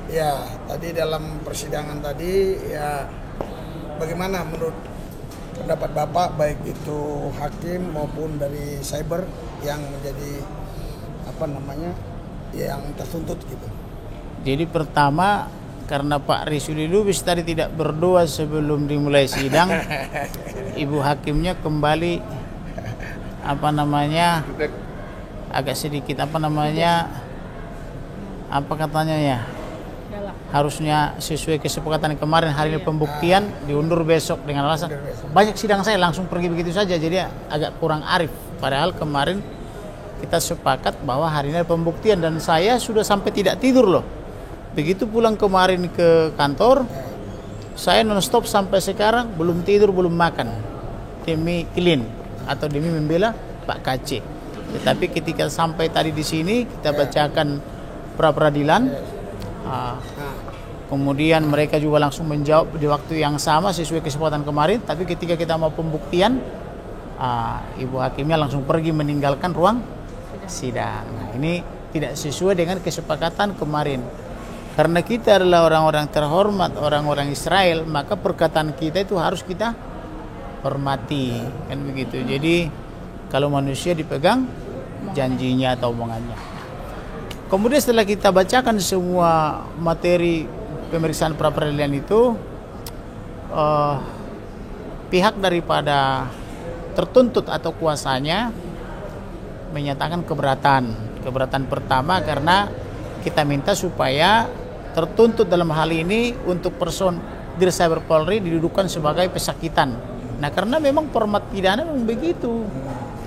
Ya, tadi dalam persidangan tadi ya bagaimana menurut pendapat Bapak baik itu hakim maupun dari cyber yang menjadi yang tertuntut gitu. Jadi pertama karena Pak Risudi Lubis tadi tidak berdoa sebelum dimulai sidang, Ibu hakimnya kembali agak sedikit apa katanya ya, harusnya sesuai kesepakatan kemarin hari ini pembuktian diundur besok dengan alasan banyak sidang saya langsung pergi begitu saja, jadi agak kurang arif. Padahal kemarin kita sepakat bahwa hari ini ada pembuktian dan saya sudah sampai tidak tidur loh. Begitu pulang kemarin ke kantor, saya non-stop sampai sekarang belum tidur, belum makan demi clean atau demi membela Pak KC. Tetapi ketika sampai tadi di sini kita bacakan pra peradilan, kemudian mereka juga langsung menjawab di waktu yang sama sesuai kesepakatan kemarin. Tapi ketika kita mau pembuktian, Ibu hakimnya langsung pergi meninggalkan ruang sidang. Nah, ini tidak sesuai dengan kesepakatan kemarin. Karena kita adalah orang-orang terhormat, orang-orang Israel, maka perkataan kita itu harus kita hormati, kan begitu. Jadi kalau manusia dipegang janjinya atau omongannya. Kemudian setelah kita bacakan semua materi pemeriksaan pra peradilan itu, pihak daripada tertuntut atau kuasanya menyatakan keberatan pertama karena kita minta supaya tertuntut dalam hal ini untuk person Dirsaber Polri didudukan sebagai pesakitan. Nah, karena memang format pidana memang begitu.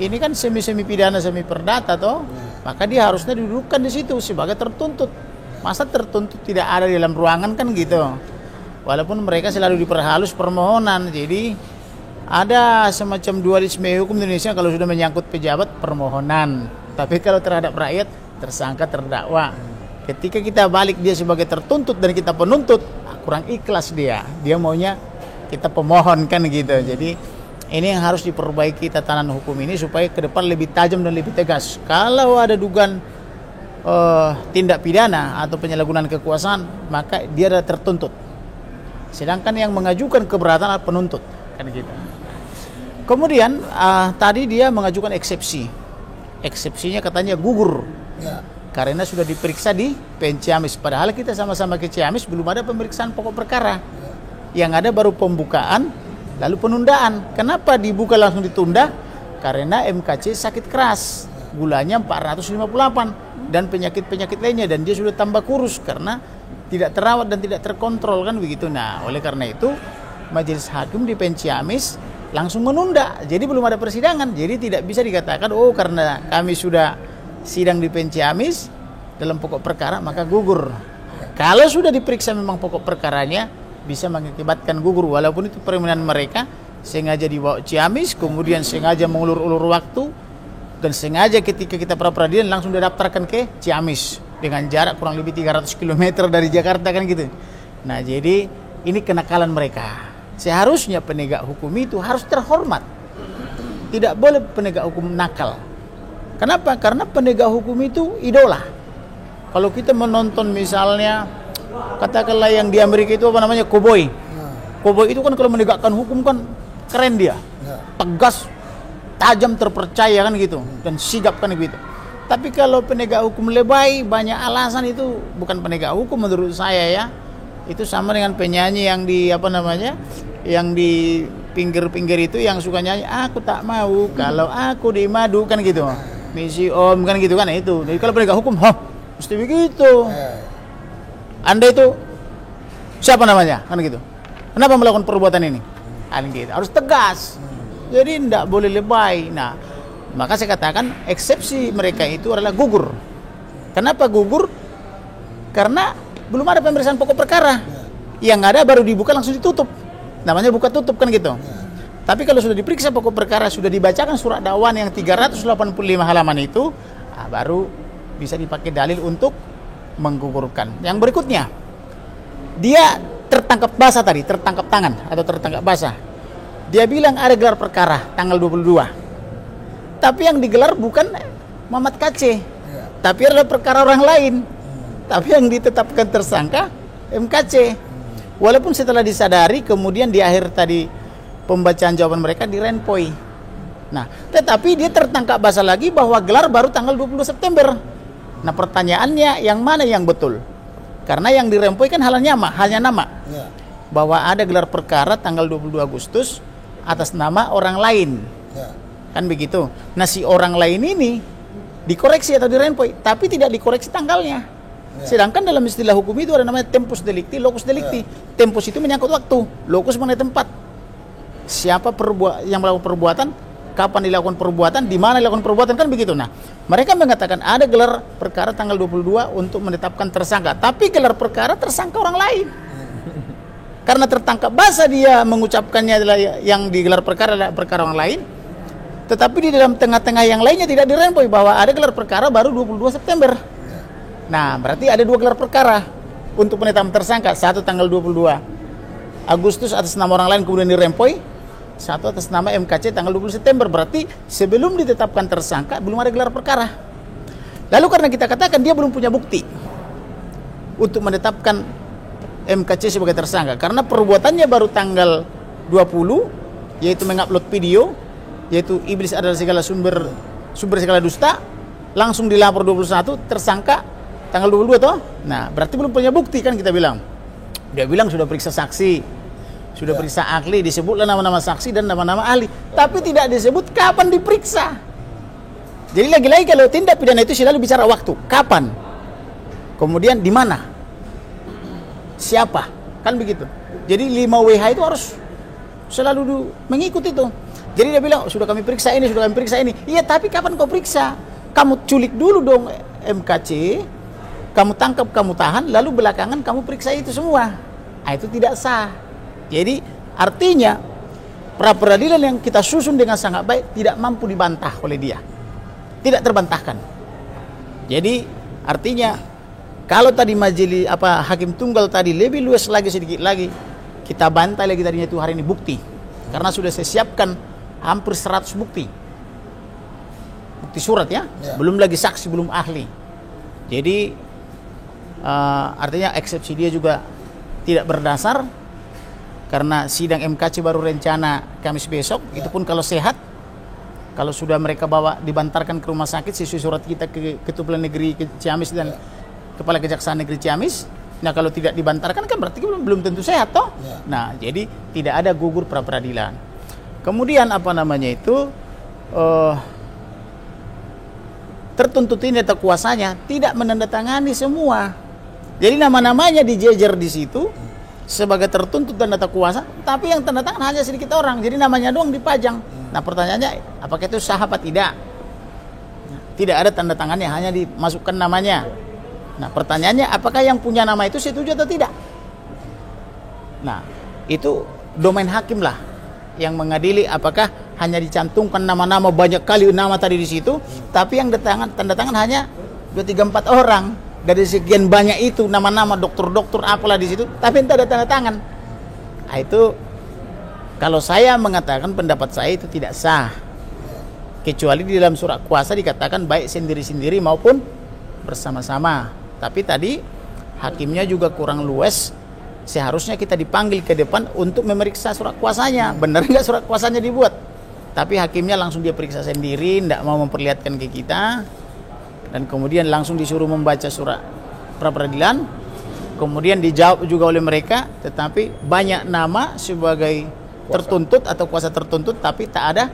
Ini kan semi pidana semi perdata toh, maka dia harusnya didudukan di situ sebagai tertuntut. Masa tertuntut tidak ada di dalam ruangan kan gitu. Walaupun mereka selalu diperhalus permohonan. Jadi ada semacam dualisme hukum Indonesia, kalau sudah menyangkut pejabat permohonan, tapi kalau terhadap rakyat tersangka terdakwa. Ketika kita balik dia sebagai tertuntut dan kita penuntut, kurang ikhlas dia maunya kita pemohon kan gitu. Jadi ini yang harus diperbaiki tatanan hukum ini supaya ke depan lebih tajam dan lebih tegas. Kalau ada dugaan tindak pidana atau penyalahgunaan kekuasaan, maka dia adalah tertuntut. Sedangkan yang mengajukan keberatan adalah penuntut kan gitu. Kemudian tadi dia mengajukan eksepsi. Eksepsinya katanya gugur. Ya. Karena sudah diperiksa di PN Ciamis. Padahal kita sama-sama ke Ciamis belum ada pemeriksaan pokok perkara. Yang ada baru pembukaan lalu penundaan. Kenapa dibuka langsung ditunda? Karena MKC sakit keras. Gulanya 458 dan penyakit-penyakit lainnya, dan dia sudah tambah kurus karena tidak terawat dan tidak terkontrol kan begitu. Nah, oleh karena itu Majelis Hakim di PN Ciamis langsung menunda. Jadi belum ada persidangan. Jadi tidak bisa dikatakan karena kami sudah sidang di PN Ciamis dalam pokok perkara maka gugur. Kalau sudah diperiksa memang pokok perkaranya bisa mengakibatkan gugur, walaupun itu permintaan mereka sengaja dibawa Ciamis, kemudian sengaja mengulur-ulur waktu dan sengaja ketika kita pra peradilan langsung didaftarkan ke Ciamis dengan jarak kurang lebih 300 km dari Jakarta kan gitu. Nah, jadi ini kenakalan mereka. Seharusnya penegak hukum itu harus terhormat. Tidak boleh penegak hukum nakal. Kenapa? Karena penegak hukum itu idola. Kalau kita menonton misalnya katakanlah yang di Amerika itu cowboy. Cowboy itu kan kalau menegakkan hukum kan keren dia. Tegas, tajam, terpercaya kan gitu, dan sigap kan gitu. Tapi kalau penegak hukum lebay, banyak alasan, itu bukan penegak hukum menurut saya ya. Itu sama dengan penyanyi yang yang di pinggir-pinggir itu yang suka nyanyi, aku tak mau kalau aku di madu kan gitu. Misi om kan gitu kan itu. Jadi kalau penegak hukum, mesti begitu. Anda itu siapa namanya? Kan gitu. Kenapa melakukan perbuatan ini? Kan gitu. Harus tegas. Jadi tidak boleh lebay. Nah, maka saya katakan eksepsi mereka itu adalah gugur. Kenapa gugur? Karena belum ada pemeriksaan pokok perkara. Yang ada baru dibuka langsung ditutup. Namanya buka tutup kan gitu. Tapi kalau sudah diperiksa pokok perkara, sudah dibacakan surat dakwaan yang 385 halaman itu, baru bisa dipakai dalil untuk menggugurkan. Yang berikutnya, dia tertangkap basah tadi, tertangkap tangan atau tertangkap basah. Dia bilang ada gelar perkara tanggal 22. Tapi yang digelar bukan Muhammad KC, tapi adalah perkara orang lain. tapi yang ditetapkan tersangka MKC. Walaupun setelah disadari kemudian di akhir tadi pembacaan jawaban mereka dirempoi. Nah, tetapi dia tertangkap basah lagi bahwa gelar baru tanggal 22 September. Nah, pertanyaannya yang mana yang betul? Karena yang dirempoi kan hanya nama. Ya. Bahwa ada gelar perkara tanggal 22 Agustus atas nama orang lain. Ya. Kan begitu. Nah, si orang lain ini dikoreksi atau dirempoi, tapi tidak dikoreksi tanggalnya. Ya. Sedangkan Dalam istilah hukum itu ada namanya tempus delicti, locus delicti. Tempus itu menyangkut waktu, locus mengenai tempat. Siapa yang melakukan perbuatan, kapan dilakukan perbuatan, di mana dilakukan perbuatan, kan begitu. Nah, mereka mengatakan ada gelar perkara tanggal 22 untuk menetapkan tersangka, tapi gelar perkara tersangka orang lain. Karena tertangkap basah dia mengucapkannya adalah yang digelar perkara adalah perkara orang lain, tetapi di dalam tengah-tengah yang lainnya tidak dirempoi bahwa ada gelar perkara baru 22 September. Nah, berarti ada dua gelar perkara untuk penetapan tersangka, satu tanggal 22 Agustus atas nama orang lain kemudian dirempoi, satu atas nama MKC tanggal 20 September. Berarti sebelum ditetapkan tersangka belum ada gelar perkara. Lalu karena kita katakan dia belum punya bukti untuk menetapkan MKC sebagai tersangka, karena perbuatannya baru tanggal 20, yaitu mengupload video, yaitu iblis adalah segala sumber segala dusta, langsung dilapor 21, tersangka tanggal 22 toh. Nah, berarti belum punya bukti kan kita bilang. Dia bilang sudah periksa saksi, sudah periksa ahli, disebutlah nama-nama saksi dan nama-nama ahli, tapi tidak disebut kapan diperiksa. Jadi lagi-lagi kalau tindak pidana itu selalu bicara waktu, kapan, kemudian di mana, siapa, kan begitu. Jadi 5WH itu harus selalu mengikuti itu. Jadi dia bilang sudah kami periksa ini, sudah kami periksa ini. Iya, tapi kapan kau periksa? Kamu culik dulu dong MKC, kamu tangkap, kamu tahan, lalu belakangan kamu periksa itu semua. Nah, itu tidak sah. Jadi artinya pra peradilan yang kita susun dengan sangat baik tidak mampu dibantah oleh dia, tidak terbantahkan. Jadi artinya kalau tadi majelis hakim tunggal tadi lebih luas lagi sedikit lagi, kita bantai lagi tadinya itu hari ini bukti, karena sudah saya siapkan hampir 100 bukti surat ya, belum lagi saksi, belum ahli. Jadi artinya eksepsi dia juga tidak berdasar, karena sidang MKC baru rencana Kamis besok. Itu pun kalau sehat, kalau sudah mereka bawa dibantarkan ke rumah sakit sesuai surat kita ke Ketua Negeri Ciamis dan Kepala Kejaksaan Negeri Ciamis. Nah, kalau tidak dibantarkan kan berarti belum tentu sehat toh. Nah, jadi tidak ada gugur pra peradilan. Kemudian tertuntut ini atau kuasanya tidak menandatangani semua. Jadi nama-namanya dijejer di situ sebagai tertuntut dan data kuasa, tapi yang tanda tangan hanya sedikit orang. Jadi namanya doang dipajang. Nah, pertanyaannya apakah itu sah apa tidak? Tidak ada tanda tangannya, hanya dimasukkan namanya. Nah, pertanyaannya apakah yang punya nama itu setuju atau tidak? Nah, itu domain hakim lah yang mengadili apakah hanya dicantumkan nama-nama banyak kali nama tadi di situ, tapi yang tanda tangan hanya 2, 3, 4 orang. Dari sekian banyak itu nama-nama dokter-dokter apalah di situ, tapi tidak ada tanda tangan. Nah, itu kalau saya mengatakan pendapat saya itu tidak sah, kecuali di dalam surat kuasa dikatakan baik sendiri-sendiri maupun bersama-sama. Tapi tadi hakimnya juga kurang luas. Seharusnya kita dipanggil ke depan untuk memeriksa surat kuasanya, benar nggak surat kuasanya dibuat. Tapi hakimnya langsung dia periksa sendiri, tidak mau memperlihatkan ke kita. Dan kemudian langsung disuruh membaca surat pra peradilan, kemudian dijawab juga oleh mereka, tetapi banyak nama sebagai tertuntut atau kuasa tertuntut, tapi tak ada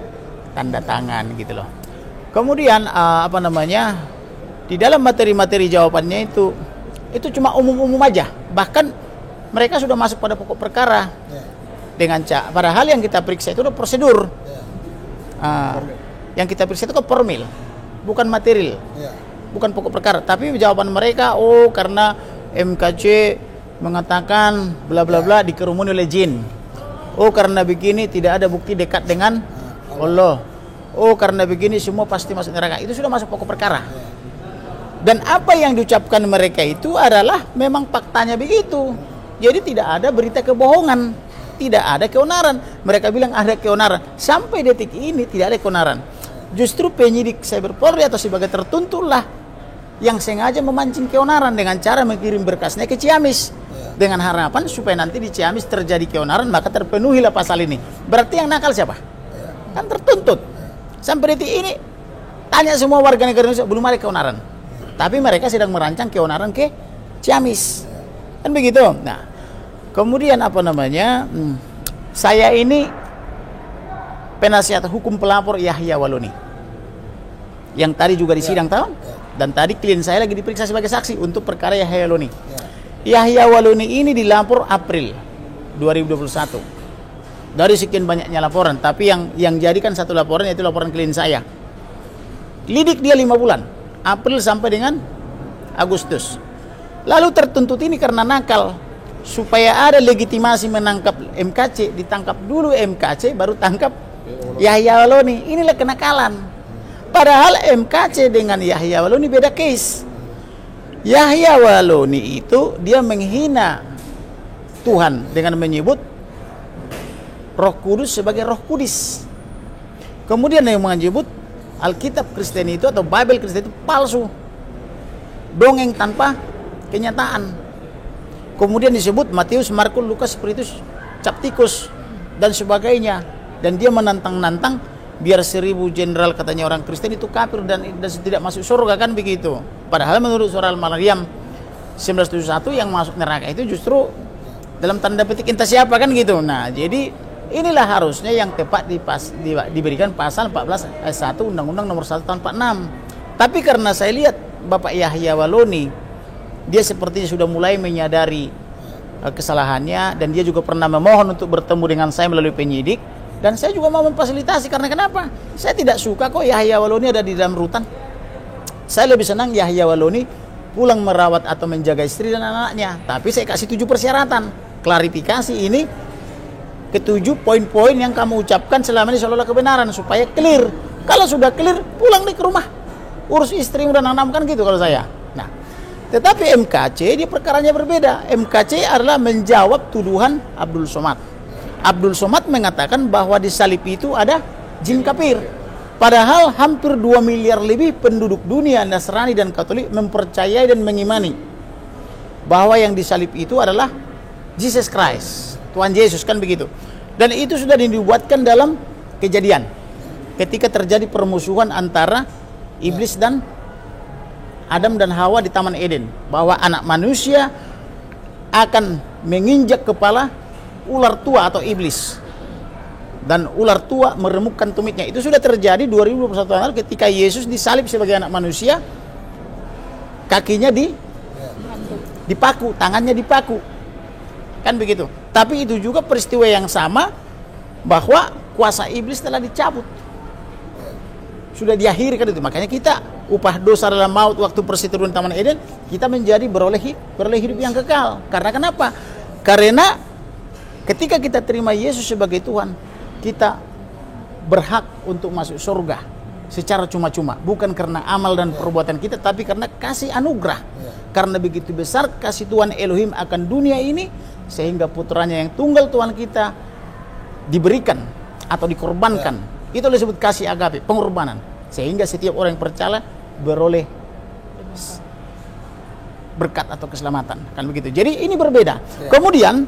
tanda tangan gitu loh. Kemudian di dalam materi-materi jawabannya itu cuma umum-umum aja, bahkan mereka sudah masuk pada pokok perkara dengan padahal yang kita periksa itu udah prosedur. Yang kita periksa itu kan formil, bukan material, bukan pokok perkara. Tapi jawaban mereka, karena MKC mengatakan bla bla bla dikerumuni oleh jin. Karena begini tidak ada bukti dekat dengan Allah. Karena begini semua pasti masuk neraka. Itu sudah masuk pokok perkara. Dan apa yang diucapkan mereka itu adalah memang faktanya begitu. Jadi tidak ada berita kebohongan, tidak ada keonaran. Mereka bilang ada keonaran. Sampai detik ini tidak ada keonaran. Justru penyidik Cyber Polri atau sebagai tertuntut lah yang sengaja memancing keonaran dengan cara mengirim berkasnya ke Ciamis dengan harapan supaya nanti di Ciamis terjadi keonaran, maka terpenuhilah pasal ini. Berarti yang nakal siapa? Kan tertuntut. Sampai detik ini tanya semua warga negara Indonesia, belum ada keonaran. Tapi mereka sedang merancang keonaran ke Ciamis. Kan begitu. Nah, kemudian saya ini penasihat hukum pelapor Yahya Waloni, yang tadi juga di sidang tahun, dan tadi klien saya lagi diperiksa sebagai saksi untuk perkara Yahya Waloni. Yahya Waloni ini dilapor April 2021 dari sekian banyaknya laporan, tapi yang jadikan satu laporan yaitu laporan klien saya. Lidik dia 5 bulan, April sampai dengan Agustus. Lalu tertuntut ini karena nakal, supaya ada legitimasi menangkap MKC, ditangkap dulu MKC baru tangkap Yahya Waloni. Inilah kenakalan. Padahal MKC dengan Yahya Waloni beda case. Yahya Waloni itu dia menghina Tuhan dengan menyebut Roh Kudus sebagai Roh Kudus. Kemudian yang menyebut Alkitab Kristen itu atau Bible Kristen itu palsu, dongeng tanpa kenyataan. Kemudian disebut Matius, Markus, Lukas, Spiritus, Captikus dan sebagainya. Dan dia menantang-nantang biar 1000 jenderal katanya orang Kristen itu kafir dan tidak masuk surga, kan begitu. Padahal menurut surah Al-Maryam 1971 yang masuk neraka itu justru dalam tanda petik entah siapa, kan gitu. Nah, jadi inilah harusnya yang tepat diberikan pasal 14 ayat 1 Undang-Undang Nomor 1 tahun 46. Tapi karena saya lihat Bapak Yahya Waloni, dia sepertinya sudah mulai menyadari kesalahannya, dan dia juga pernah memohon untuk bertemu dengan saya melalui penyidik, dan saya juga mau memfasilitasi. Karena kenapa? Saya tidak suka kok Yahya Waloni ada di dalam rutan. Saya lebih senang Yahya Waloni pulang merawat atau menjaga istri dan anaknya. Tapi saya kasih 7 persyaratan. Klarifikasi ini ke-7 poin-poin yang kamu ucapkan selama ini seolah-olah kebenaran, supaya clear. Kalau sudah clear, pulang ke rumah, urus istrimu dan anak-anak, kan gitu kalau saya. Nah, tetapi MKC dia perkaranya berbeda. MKC adalah menjawab tuduhan Abdul Somad. Abdul Somad mengatakan bahwa di salib itu ada jin kafir. Padahal hampir 2 miliar lebih penduduk dunia Nasrani dan Katolik mempercayai dan mengimani bahwa yang disalib itu adalah Jesus Christ, Tuhan Yesus, kan begitu. Dan itu sudah dibuatkan dalam Kejadian ketika terjadi permusuhan antara iblis dan Adam dan Hawa di Taman Eden, bahwa anak manusia akan menginjak kepala ular tua atau iblis, dan ular tua meremukkan tumitnya. Itu sudah terjadi 2021 tahun lalu ketika Yesus disalib sebagai anak manusia, kakinya dipaku, tangannya dipaku, kan begitu. Tapi itu juga peristiwa yang sama, bahwa kuasa iblis telah dicabut, sudah diakhiri, kan itu. Makanya kita upah dosa dalam maut waktu perseteruan Taman Eden, kita menjadi beroleh hidup yang kekal. Karena kenapa? Karena ketika kita terima Yesus sebagai Tuhan, kita berhak untuk masuk surga secara cuma-cuma, bukan karena amal dan perbuatan kita, tapi karena kasih anugerah. Karena begitu besar kasih Tuhan Elohim akan dunia ini, sehingga putranya yang tunggal Tuhan kita diberikan atau dikorbankan. Itu disebut kasih agape, pengorbanan, sehingga setiap orang yang percaya beroleh berkat atau keselamatan, kan begitu. Jadi ini berbeda. Kemudian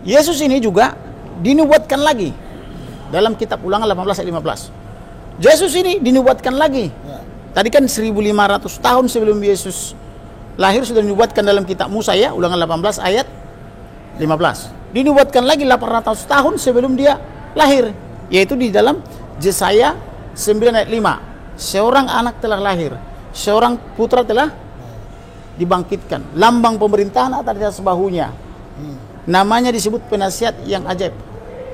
Yesus ini juga dinubuatkan lagi dalam kitab Ulangan 18 ayat 15. Yesus ini dinubuatkan lagi. Tadi kan 1500 tahun sebelum Yesus lahir sudah dinubuatkan dalam kitab Musa, ya, Ulangan 18 ayat 15. Dinubuatkan lagi 800 tahun sebelum dia lahir, yaitu di dalam Yesaya 9 ayat 5. Seorang anak telah lahir, seorang putra telah dibangkitkan, lambang pemerintahan atas atas bahunya. Namanya disebut penasihat yang ajaib,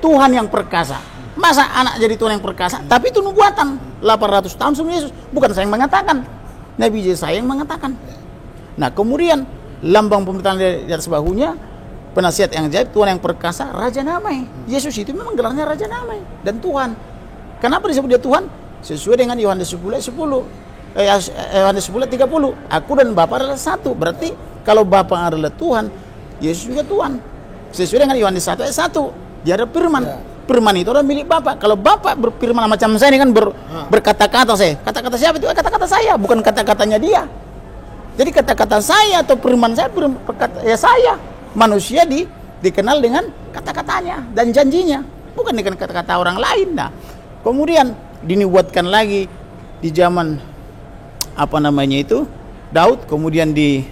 Tuhan yang perkasa. Masa anak jadi Tuhan yang perkasa? Tapi itu nubuatan 800 tahun sebelum Yesus. Bukan saya yang mengatakan, Nabi Yesaya yang mengatakan. Nah, kemudian lambang pemerintahan di atas bahunya, penasihat yang ajaib, Tuhan yang perkasa, Raja Damai. Yesus itu memang gelarnya Raja Damai dan Tuhan. Kenapa disebut dia Tuhan? Sesuai dengan Yohanes 10 ayat 10. Yohanes 10 ayat 30. Aku dan Bapa adalah satu. Berarti kalau Bapa adalah Tuhan, Yesus juga Tuhan. Sesuai dengan Yohanes 1 ayat 1. Dia ada firman. firman itu adalah milik Bapak. Kalau Bapak berfirman macam saya ini kan berkata-kata saya. Kata-kata siapa itu? Kata-kata saya, bukan kata-katanya dia. Jadi kata-kata saya atau firman saya, ya saya. Manusia dikenal dengan kata-katanya dan janjinya, bukan dengan kata-kata orang lain. Nah, kemudian dinubuatkan lagi di zaman Daud, kemudian di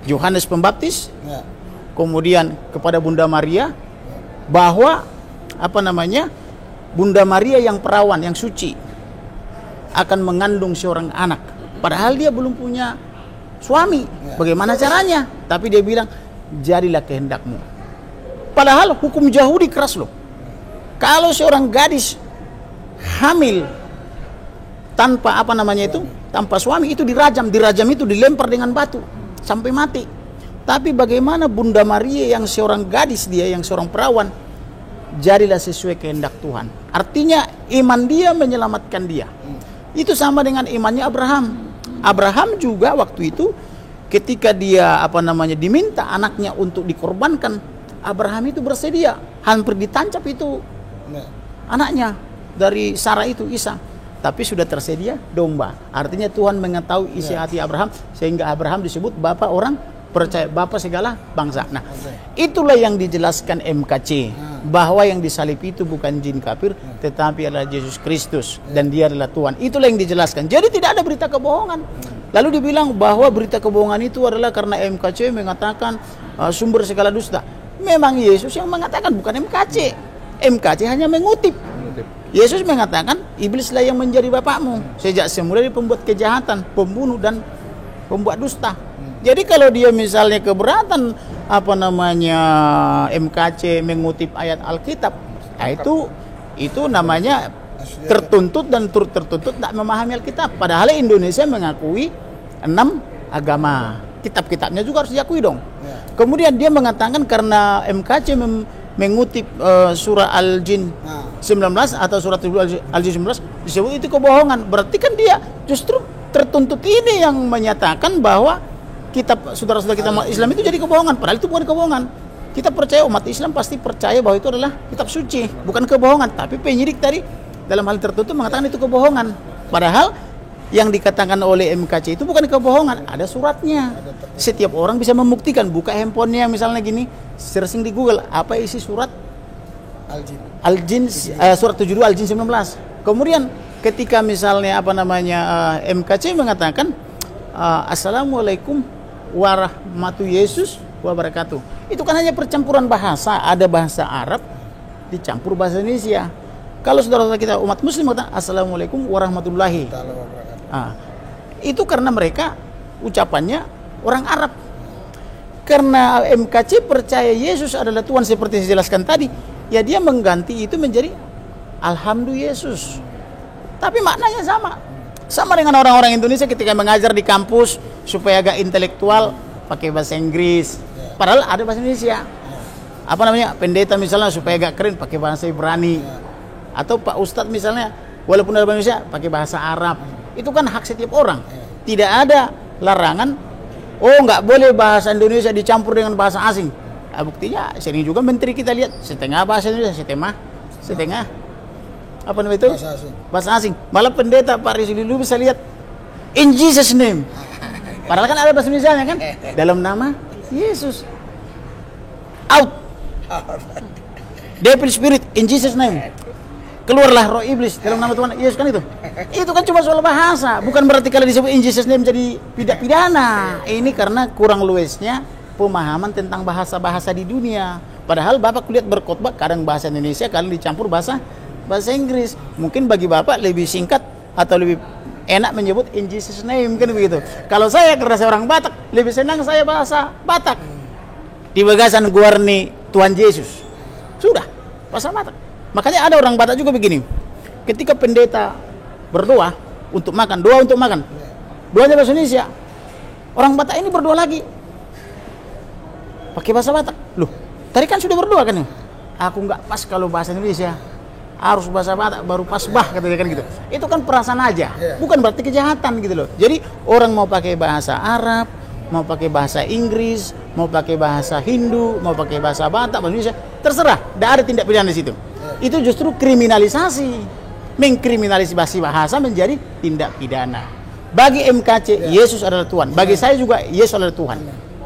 Yohanes Pembaptis, kemudian kepada Bunda Maria, bahwa Bunda Maria yang perawan, yang suci, akan mengandung seorang anak, padahal dia belum punya suami. Bagaimana caranya? Tapi dia bilang, jadilah kehendakmu. Padahal hukum Yahudi keras loh. Kalau seorang gadis hamil tanpa tanpa suami, itu dirajam itu dilempar dengan batu sampai mati. Tapi bagaimana Bunda Maria yang seorang gadis, dia yang seorang perawan, jadilah sesuai kehendak Tuhan. Artinya iman dia menyelamatkan dia. Itu sama dengan imannya Abraham. Abraham juga waktu itu ketika dia diminta anaknya untuk dikorbankan, Abraham itu bersedia, hampir ditancap itu anaknya dari Sarah itu, Isa. Tapi sudah tersedia domba. Artinya Tuhan mengetahui isi hati Abraham, sehingga Abraham disebut bapak orang percaya, bapak segala bangsa. Nah, itulah yang dijelaskan MKC, bahwa yang disalib itu bukan jin kafir, tetapi adalah Yesus Kristus, dan dia adalah Tuhan. Itulah yang dijelaskan. Jadi tidak ada berita kebohongan. Lalu dibilang bahwa berita kebohongan itu adalah karena MKC mengatakan sumber segala dusta. Memang Yesus yang mengatakan, bukan MKC. MKC hanya mengutip. Yesus mengatakan, iblislah yang menjadi bapakmu. Sejak semula dia pembuat kejahatan, pembunuh dan pembuat dusta. Jadi kalau dia misalnya keberatan MKC mengutip ayat Alkitab, itu namanya tertuntut dan turut tertuntut tidak memahami Alkitab. Padahal Indonesia mengakui 6 agama. Kitab-kitabnya juga harus diakui dong. Kemudian dia mengatakan karena MKC mengutip surah Al-Jin 19 atau surah Al-Jin 19 disebut itu kebohongan. Berarti kan dia justru tertuntut ini yang menyatakan bahwa kitab saudara-saudara kita umat Islam itu jadi kebohongan. Padahal itu bukan kebohongan. Kita percaya, umat Islam pasti percaya bahwa itu adalah kitab suci, bukan kebohongan. Tapi penyidik tadi dalam hal tertentu mengatakan itu kebohongan. Padahal yang dikatakan oleh MKC itu bukan kebohongan, ada suratnya. Setiap orang bisa membuktikan, buka handphonenya misalnya gini, searching di Google, apa isi surat Al-Jin, surat 72 Al-Jin 19. Kemudian ketika misalnya MKC mengatakan Assalamualaikum warahmatullahi Yesus wabarakatuh. Itu kan hanya percampuran bahasa, ada bahasa Arab dicampur bahasa Indonesia. Kalau saudara-saudara kita umat muslim mengatakan Assalamualaikum warahmatullahi wabarakatuh. Itu karena mereka ucapannya orang Arab. Karena MKC percaya Yesus adalah Tuhan seperti yang dijelaskan tadi, ya dia mengganti itu menjadi Alhamdulillah Yesus. Tapi maknanya sama dengan orang-orang Indonesia ketika mengajar di kampus supaya agak intelektual pakai bahasa Inggris, padahal ada bahasa Indonesia. Pendeta misalnya supaya agak keren pakai bahasa Ibrani, atau Pak Ustadz misalnya walaupun ada bahasa Indonesia pakai bahasa Arab. Itu kan hak setiap orang. Tidak ada larangan, nggak boleh bahasa Indonesia dicampur dengan bahasa asing. Buktinya sering juga menteri kita lihat setengah bahasa Indonesia, setengah bahasa asing. Malah pendeta Pak Rizli dulu bisa lihat in Jesus name. Padahal kan ada bahasa Indonesia kan, dalam nama Yesus. Out. Devil spirit in Jesus name. Keluarlah roh iblis dalam nama Tuhan Yesus, kan itu. Itu kan cuma soal bahasa, bukan berarti kalau disebut in Jesus name jadi pidana. Ini karena kurang luasnya pemahaman tentang bahasa-bahasa di dunia. Padahal Bapak kulihat berkhotbah kadang bahasa Indonesia, kadang dicampur bahasa Inggris. Mungkin bagi Bapak lebih singkat atau lebih enak menyebut in Jesus name, kan begitu. Kalau saya karena saya orang Batak, lebih senang saya bahasa Batak. Di Bagasan Guarni Tuhan Yesus. Sudah, bahasa Batak. Makanya ada orang Batak juga begini. Ketika pendeta berdoa untuk makan, doanya bahasa Indonesia. Orang Batak ini berdoa lagi pakai bahasa Batak. Loh, tadi kan sudah berdoa kan? Aku nggak pas kalau bahasa Indonesia, harus bahasa Batak baru pas katanya kan gitu. Itu kan perasaan aja, bukan berarti kejahatan gitu loh. Jadi orang mau pakai bahasa Arab, mau pakai bahasa Inggris, mau pakai bahasa Hindu, mau pakai bahasa Batak, bahasa Indonesia, terserah. Tidak ada tindak pidana di situ. Itu justru kriminalisasi. Mengkriminalisasi bahasa menjadi tindak pidana. Bagi MKC, Yesus adalah Tuhan. Bagi saya juga, Yesus adalah Tuhan.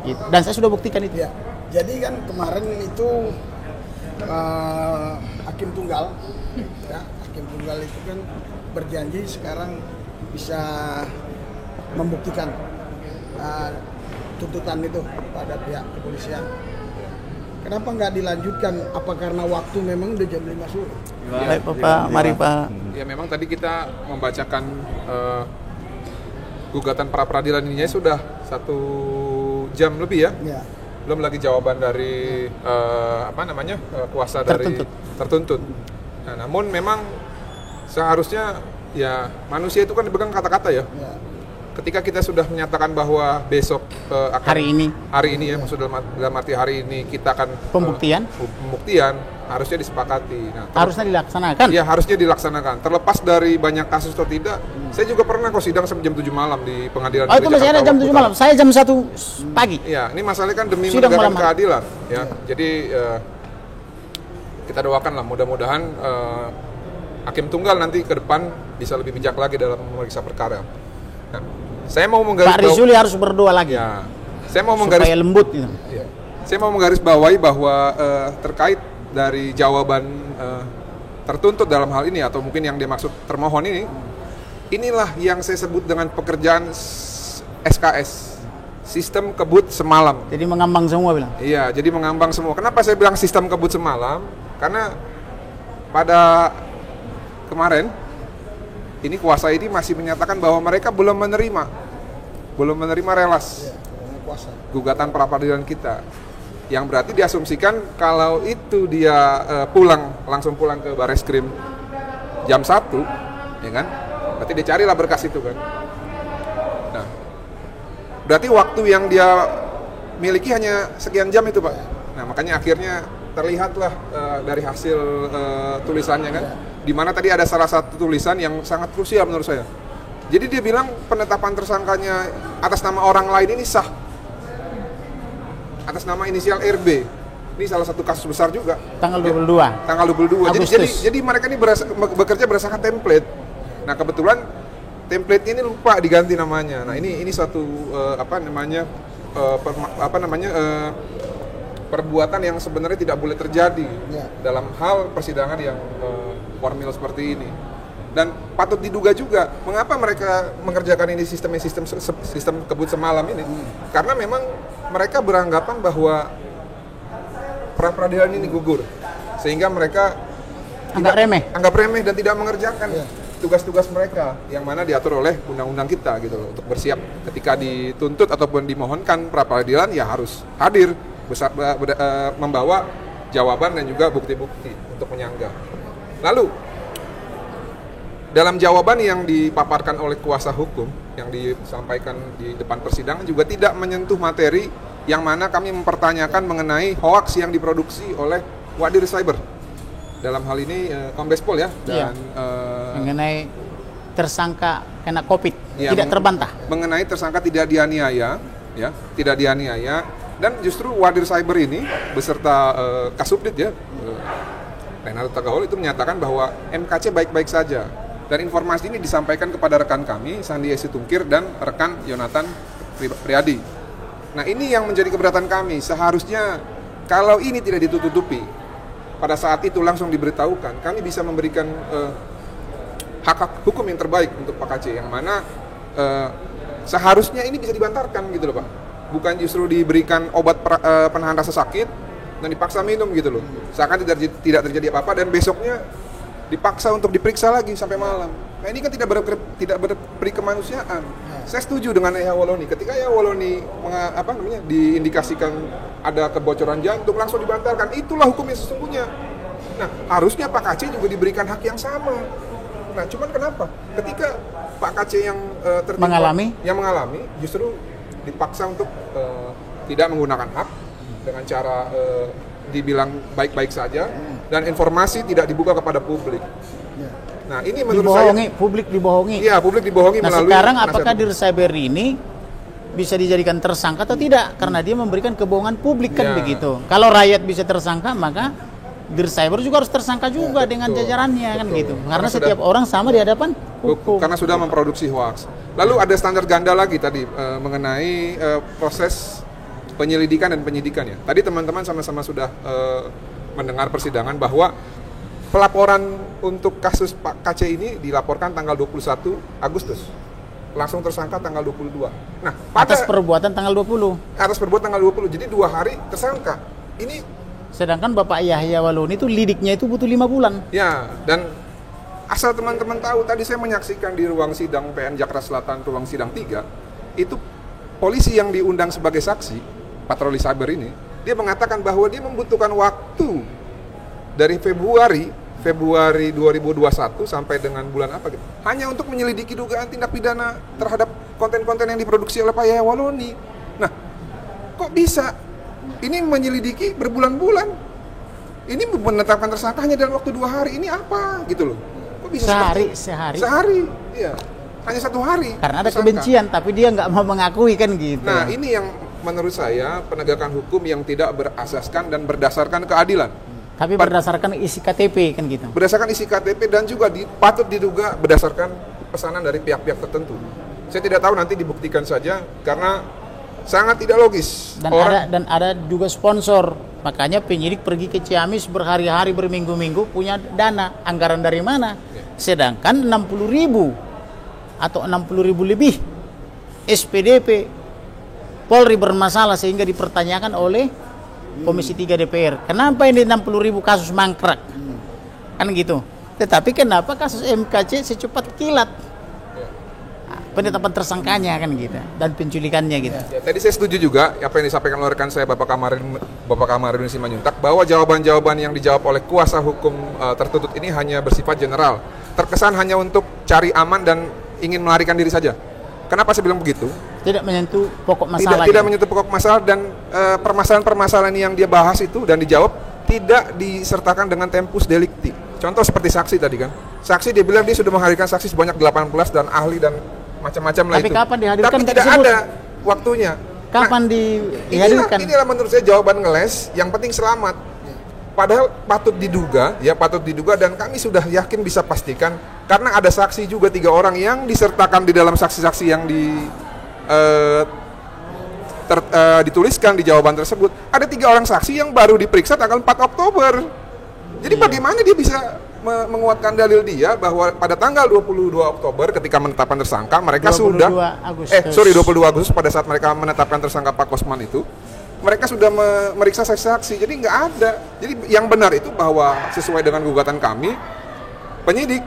Gitu. Dan saya sudah buktikan itu. Ya. Jadi kan kemarin itu Hakim Tunggal, ya, Hakim Tunggal itu kan berjanji sekarang bisa membuktikan tuntutan itu pada pihak kepolisian. Kenapa nggak dilanjutkan? Apa karena waktu memang udah jam 5 sore? Baik Pak, mari Pak. Ya memang tadi kita membacakan gugatan pra peradilan ini sudah 1 jam lebih ya. Ya. Belum lagi jawaban dari kuasa dari tertuntut. Nah, namun memang seharusnya ya manusia itu kan dipegang kata-kata ya. Ya. Ketika kita sudah menyatakan bahwa besok akan hari ini ya, maksud dalam arti hari ini kita akan pembuktian harusnya disepakati. Nah, harusnya dilaksanakan. Ya, harusnya dilaksanakan. Terlepas dari banyak kasus atau tidak, saya juga pernah kok sidang sampai jam 7 malam di pengadilan. Oh, itu masih ada jam 7 malam. Saya jam 1 pagi. Iya, ini masalahnya kan demi menegakkan keadilan ya. Jadi kita doakan lah mudah-mudahan Hakim Tunggal nanti ke depan bisa lebih bijak lagi dalam memeriksa perkara. Nah, saya mau Pak Rizuli harus berdoa lagi. Ya, saya mau supaya lembut gitu. Ya, saya mau menggarisbawahi bahwa terkait dari jawaban tertuntut dalam hal ini atau mungkin yang dimaksud termohon ini, inilah yang saya sebut dengan pekerjaan SKS, sistem kebut semalam. Jadi mengambang semua bilang. Iya, jadi mengambang semua. Kenapa saya bilang sistem kebut semalam? Karena pada kemarin ini kuasa ini masih menyatakan bahwa mereka belum menerima relas gugatan pra peradilan kita, yang berarti diasumsikan kalau itu dia langsung pulang ke Bareskrim jam 1, ya kan? Berarti dia carilah berkas itu kan. Nah, berarti waktu yang dia miliki hanya sekian jam itu Pak. Nah, makanya akhirnya terlihatlah dari hasil tulisannya kan, di mana tadi ada salah satu tulisan yang sangat krusial menurut saya. Jadi dia bilang penetapan tersangkanya atas nama orang lain ini sah, atas nama inisial RB. Ini salah satu kasus besar juga. Tanggal 22. Tanggal 22. Jadi mereka ini bekerja berdasarkan template. Nah, kebetulan template ini lupa diganti namanya. Nah, ini suatu perbuatan yang sebenarnya tidak boleh terjadi dalam hal persidangan yang formil seperti ini. Dan patut diduga juga mengapa mereka mengerjakan ini sistem kebut semalam ini. Karena memang mereka beranggapan bahwa pra peradilan ini gugur, sehingga mereka anggap remeh dan tidak mengerjakan tugas-tugas mereka yang mana diatur oleh undang-undang kita gitu loh, untuk bersiap ketika dituntut ataupun dimohonkan pra peradilan ya harus hadir membawa jawaban dan juga bukti-bukti untuk menyanggah. Lalu dalam jawaban yang dipaparkan oleh kuasa hukum yang disampaikan di depan persidangan juga tidak menyentuh materi yang mana kami mempertanyakan mengenai hoaks yang diproduksi oleh Wadir Cyber. Dalam hal ini Kombes Pol ya, dan mengenai tersangka kena COVID tidak terbantah. Mengenai tersangka tidak dianiaya, dan justru Wadir Cyber ini beserta Kasubdit Renaldo Tagahol itu menyatakan bahwa MKC baik-baik saja. Dan informasi ini disampaikan kepada rekan kami Sandi Situmkir dan rekan Yonatan Priadi. Nah, ini yang menjadi keberatan kami. Seharusnya kalau ini tidak ditutupi, pada saat itu langsung diberitahukan, kami bisa memberikan hak hukum yang terbaik untuk Pak KC, yang mana seharusnya ini bisa dibantarkan gitu loh Pak. Bukan justru diberikan obat penahan rasa sakit dan dipaksa minum gitu loh. Seakan tidak terjadi apa-apa dan besoknya dipaksa untuk diperiksa lagi sampai malam. Nah, ini kan tidak berperi kemanusiaan. Saya setuju dengan Yahya Woloni. Ketika Yahya Woloni diindikasikan ada kebocoran jantung, langsung dibantarkan. Itulah hukum yang sesungguhnya. Nah, harusnya Pak KC juga diberikan hak yang sama. Nah, cuman kenapa? Ketika Pak KC yang mengalami, justru dipaksa untuk tidak menggunakan hak dengan cara dibilang baik-baik saja dan informasi tidak dibuka kepada publik. Nah, ini menurut publik dibohongi. Iya, publik dibohongi melalui. Nah, sekarang apakah Dir Cyber ini bisa dijadikan tersangka atau tidak? Karena dia memberikan kebohongan publik kan begitu. Kalau rakyat bisa tersangka, maka Dircyber juga harus tersangka juga dengan jajarannya kan gitu. Karena sudah- setiap orang sama di hadapan hukum. Karena sudah memproduksi hoax. Lalu ada standar ganda lagi tadi mengenai proses penyelidikan dan penyidikannya. Tadi teman-teman sama-sama sudah mendengar persidangan bahwa pelaporan untuk kasus Pak KC ini dilaporkan tanggal 21 Agustus. Langsung tersangka tanggal 22. Nah, Atas perbuatan tanggal 20. atas perbuatan tanggal 20. Jadi 2 hari tersangka. Ini Sedangkan Bapak Yahya Waloni itu lidiknya itu butuh 5 bulan. ya, dan asal teman-teman tahu, tadi saya menyaksikan di ruang sidang PN Jakarta Selatan, ruang sidang 3, itu polisi yang diundang sebagai saksi, patroli cyber ini, dia mengatakan bahwa dia membutuhkan waktu dari Februari 2021 sampai dengan bulan apa gitu, hanya untuk menyelidiki dugaan tindak pidana terhadap konten-konten yang diproduksi oleh Pak Yahya Waloni. Nah, kok bisa? Ini menyelidiki berbulan-bulan. Ini menetapkan tersangka hanya dalam waktu 2 hari. Ini apa gitu loh? Kok bisa Sehari. Sehari, iya. Hanya 1 hari. Karena ada tersangka. kebencian, tapi dia nggak mau mengakui kan gitu. Nah, ini yang menurut saya penegakan hukum yang tidak berasaskan dan berdasarkan keadilan. Tapi berdasarkan isi KTP kan gitu. Berdasarkan isi KTP dan juga patut diduga berdasarkan pesanan dari pihak-pihak tertentu. Saya tidak tahu, nanti dibuktikan saja karena sangat tidak logis. Dan ada juga sponsor. Makanya penyidik pergi ke Ciamis berhari-hari, berminggu-minggu, punya dana. Anggaran dari mana? Sedangkan 60.000 atau 60.000 lebih SPDP Polri bermasalah sehingga dipertanyakan oleh Komisi 3 DPR. Kenapa ini 60.000 kasus mangkrak? Kan gitu. Tetapi kenapa kasus MKC secepat kilat? Penetapan tersangkanya kan gitu, dan penculikannya gitu. Ya, tadi saya setuju juga apa yang disampaikan oleh rekan saya Bapak Kamarudin Simanjuntak, bahwa jawaban-jawaban yang dijawab oleh kuasa hukum tertuntut ini hanya bersifat general, terkesan hanya untuk cari aman dan ingin melarikan diri saja. Kenapa saya bilang begitu? Tidak menyentuh pokok masalah. Tidak menyentuh pokok masalah, dan permasalahan-permasalahan yang dia bahas itu dan dijawab tidak disertakan dengan tempus delicti. Contoh seperti saksi tadi kan. Saksi dia bilang dia sudah menghadirkan saksi sebanyak 18 dan ahli dan macam-macam lah itu. Tapi kapan dihadirkan? Tapi tidak ada waktunya. Kapan dihadirkan? Inilah menurut saya jawaban ngeles, yang penting selamat. Padahal patut diduga dan kami sudah yakin bisa pastikan karena ada saksi juga 3 orang yang disertakan di dalam saksi-saksi yang dituliskan di jawaban tersebut. Ada 3 orang saksi yang baru diperiksa tanggal 4 Oktober. Jadi bagaimana dia bisa menguatkan dalil dia bahwa pada tanggal 22 Oktober ketika menetapkan tersangka mereka 22 sudah 22 Agustus. Agustus pada saat mereka menetapkan tersangka Pak Kosman itu mereka sudah memeriksa saksi-saksi. Jadi nggak ada. Jadi yang benar itu bahwa sesuai dengan gugatan kami, penyidik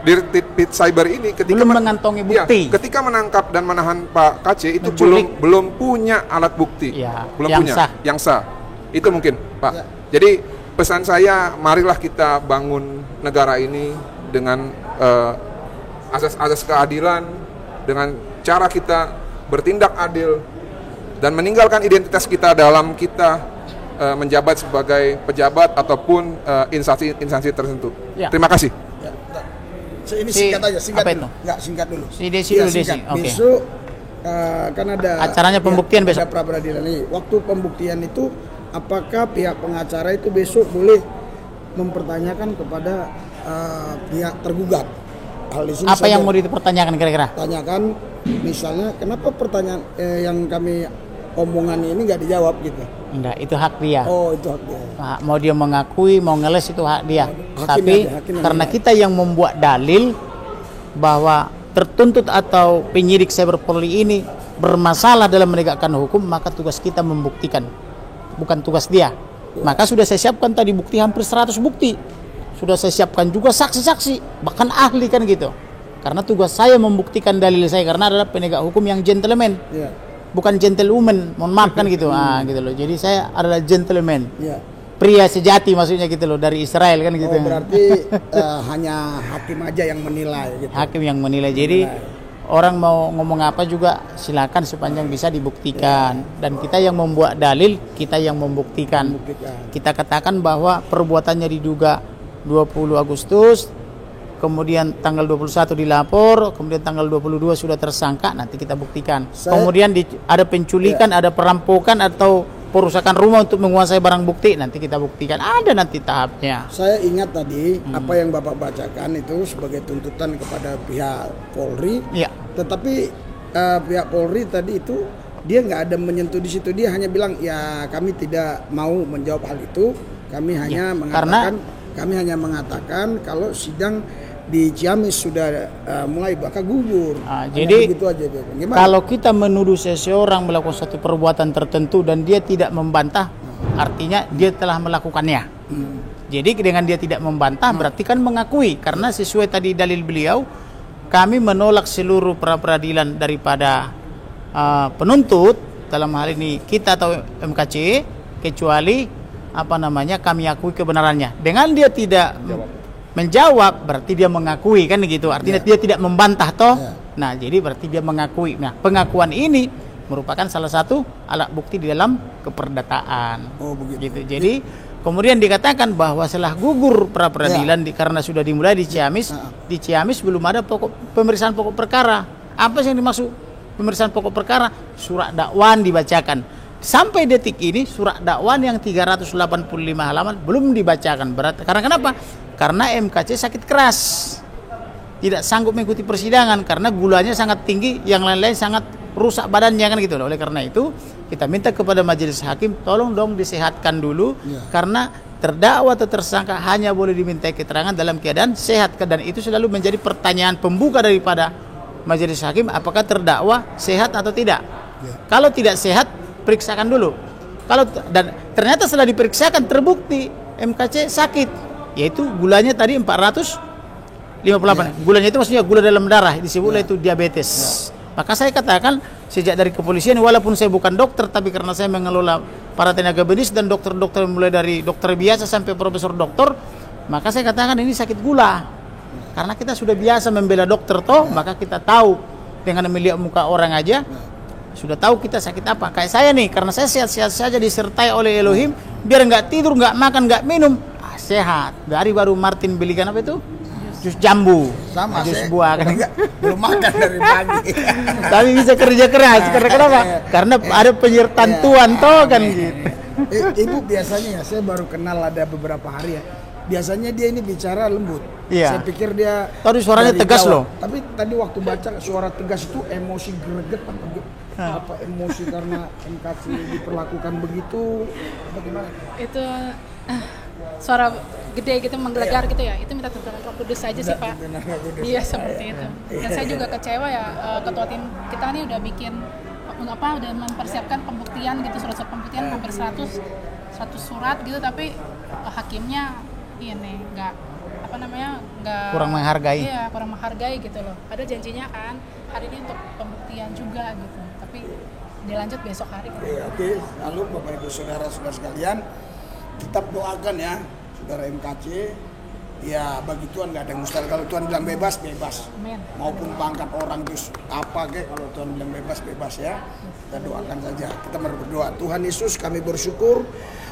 Dirtipid Cyber ini ketika belum mengantongi bukti. ketika menangkap dan menahan Pak KC itu Menculik. belum punya alat bukti. Ya, Belum yang punya sah. yang sah. Itu mungkin, Pak. Ya. Jadi pesan saya, marilah kita bangun negara ini dengan asas-asas keadilan, dengan cara kita bertindak adil dan meninggalkan identitas kita dalam kita menjabat sebagai pejabat ataupun instansi tertentu. Ya. Terima kasih. Ya, bentar. Ini singkat aja, singkat apa dulu. itu? Enggak, singkat dulu. Si Desi Iya, dulu, Desi. singkat. Oke. Besok kan ada Acaranya pembuktian besok. Ada pra-peradilan ini. Waktu pembuktian itu apakah pihak pengacara itu besok boleh mempertanyakan kepada pihak tergugat? Hal di sini Apa saja. yang mau dipertanyakan kira-kira? Tanyakan misalnya kenapa pertanyaan yang kami omongan ini nggak dijawab gitu. Enggak, itu hak dia. Oh, itu hak dia. Mau dia mengakui, mau ngeles itu hak dia. Hakim Tapi hakim karena ada. kita yang membuat dalil bahwa tertuntut atau penyidik cyber Polri ini bermasalah dalam menegakkan hukum, maka tugas kita membuktikan, bukan tugas dia. Maka sudah saya siapkan tadi bukti hampir 100 bukti. Sudah saya siapkan juga saksi-saksi, bahkan ahli kan gitu. Karena tugas saya membuktikan dalil saya, karena adalah penegak hukum yang gentleman. Iya. Bukan gentlewoman, mohon maaf kan gitu. Gitu loh. Jadi saya adalah gentleman. Iya. Pria sejati maksudnya gitu loh, dari Israel kan gitu. Oh, berarti hanya hakim aja yang menilai gitu. Hakim yang menilai. Jadi orang mau ngomong apa juga silakan sepanjang bisa dibuktikan. Dan kita yang membuat dalil, kita yang membuktikan. Kita katakan bahwa perbuatannya diduga 20 Agustus, kemudian tanggal 21 dilapor, kemudian tanggal 22 sudah tersangka, nanti kita buktikan. Kemudian ada penculikan, ada perampokan atau perusakan rumah untuk menguasai barang bukti, nanti kita buktikan, ada nanti tahapnya. Saya ingat tadi apa yang Bapak bacakan itu sebagai tuntutan kepada pihak Polri. Iya. Tetapi pihak Polri tadi itu dia nggak ada menyentuh di situ, dia hanya bilang ya kami tidak mau menjawab hal itu, kami hanya mengatakan kalau sidang di Ciamis sudah mulai bakal gugur. Jadi begitu aja dia. Kalau kita menuduh seseorang melakukan suatu perbuatan tertentu dan dia tidak membantah, artinya dia telah melakukannya. Jadi dengan dia tidak membantah berarti kan mengakui, karena sesuai tadi dalil beliau, kami menolak seluruh pra-peradilan daripada penuntut, dalam hal ini kita atau MKC, kecuali kami akui kebenarannya. Dengan dia tidak menjawab berarti dia mengakui, kan gitu, artinya dia tidak membantah toh. Nah, jadi berarti dia mengakui. Nah, pengakuan ini merupakan salah satu alat bukti di dalam keperdataan. Gitu. Jadi kemudian dikatakan bahwa setelah gugur pra peradilan karena sudah dimulai di Ciamis belum ada pemeriksaan pokok perkara. Apa sih yang dimaksud pemeriksaan pokok perkara? Surat dakwaan dibacakan. Sampai detik ini surat dakwaan yang 385 halaman belum dibacakan. Karena kenapa? Karena MKC sakit keras, tidak sanggup mengikuti persidangan karena gulanya sangat tinggi, yang lain-lain sangat rusak badannya, kan gitu. Oleh karena itu kita minta kepada majelis hakim tolong dong disehatkan dulu, karena terdakwa atau tersangka hanya boleh dimintai keterangan dalam keadaan sehat, dan itu selalu menjadi pertanyaan pembuka daripada majelis hakim, apakah terdakwa sehat atau tidak. Kalau tidak sehat, periksakan dulu. Dan ternyata setelah diperiksakan terbukti MKC sakit, yaitu gulanya tadi 458. Gulanya itu maksudnya gula dalam darah, disebutlah itu diabetes. Maka saya katakan sejak dari kepolisian, walaupun saya bukan dokter, tapi karena saya mengelola para tenaga medis dan dokter-dokter mulai dari dokter biasa sampai profesor dokter, maka saya katakan ini sakit gula. Karena kita sudah biasa membela dokter toh, maka kita tahu dengan melihat muka orang aja sudah tahu kita sakit apa. Kayak saya nih, karena saya sehat-sehat saja disertai oleh Elohim, biar nggak tidur, nggak makan, nggak minum, sehat. Dari baru Martin belikan apa itu? Jus jambu, sama jus buah kan. Belum makan dari pagi. Tapi bisa kerja keras. Karena kenapa? Karena ada penyertaan Tuhan toh kan gitu. Ibu biasanya ya, saya baru kenal ada beberapa hari ya. Biasanya dia ini bicara lembut. Iya. Saya pikir dia tadi suaranya tegas Jawa. loh. Tapi tadi waktu baca suara tegas itu emosi greget apa emosi karena MKC diperlakukan begitu, bagaimana? Itu suara gede gitu menggelegar gitu ya, itu minta tuntunan Roh Kudus saja sih Pak. Iya seperti itu. Dan saya juga kecewa ya, ketua tim kita nih udah bikin udah mempersiapkan pembuktian gitu, surat-surat pembuktian hampir 100 surat gitu, tapi hakimnya ini nggak kurang menghargai. Iya, kurang menghargai gitu loh. Ada janjinya kan hari ini untuk pembuktian juga gitu, tapi dilanjut besok hari gitu. Oke. Lalu Bapak Ibu saudara-saudara sekalian, tetap doakan ya saudara MKC. Ya bagi Tuhan nggak ada yang mustahil. Kalau Tuhan bilang bebas, Amen. Maupun pangkat orang terus apa kayak, kalau Tuhan bilang bebas ya. Kita doakan saja. Kita berdoa, Tuhan Yesus, kami bersyukur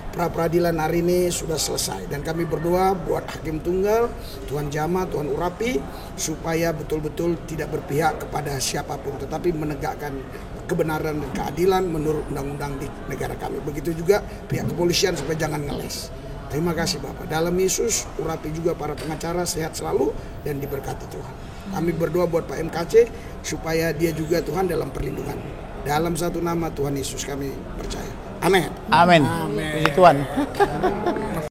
pra peradilan hari ini sudah selesai, dan kami berdoa buat hakim tunggal Tuhan Jama, Tuhan Urapi, supaya betul-betul tidak berpihak kepada siapapun, tetapi menegakkan kebenaran dan keadilan menurut undang-undang di negara kami. Begitu juga pihak kepolisian supaya jangan ngeles. Terima kasih Bapak. Dalam Yesus, urapi juga para pengacara, sehat selalu dan diberkati Tuhan. Kami berdoa buat Pak MKC supaya dia juga Tuhan dalam perlindungan. Dalam satu nama Tuhan Yesus kami percaya. Amin. Amin. Puji Tuhan.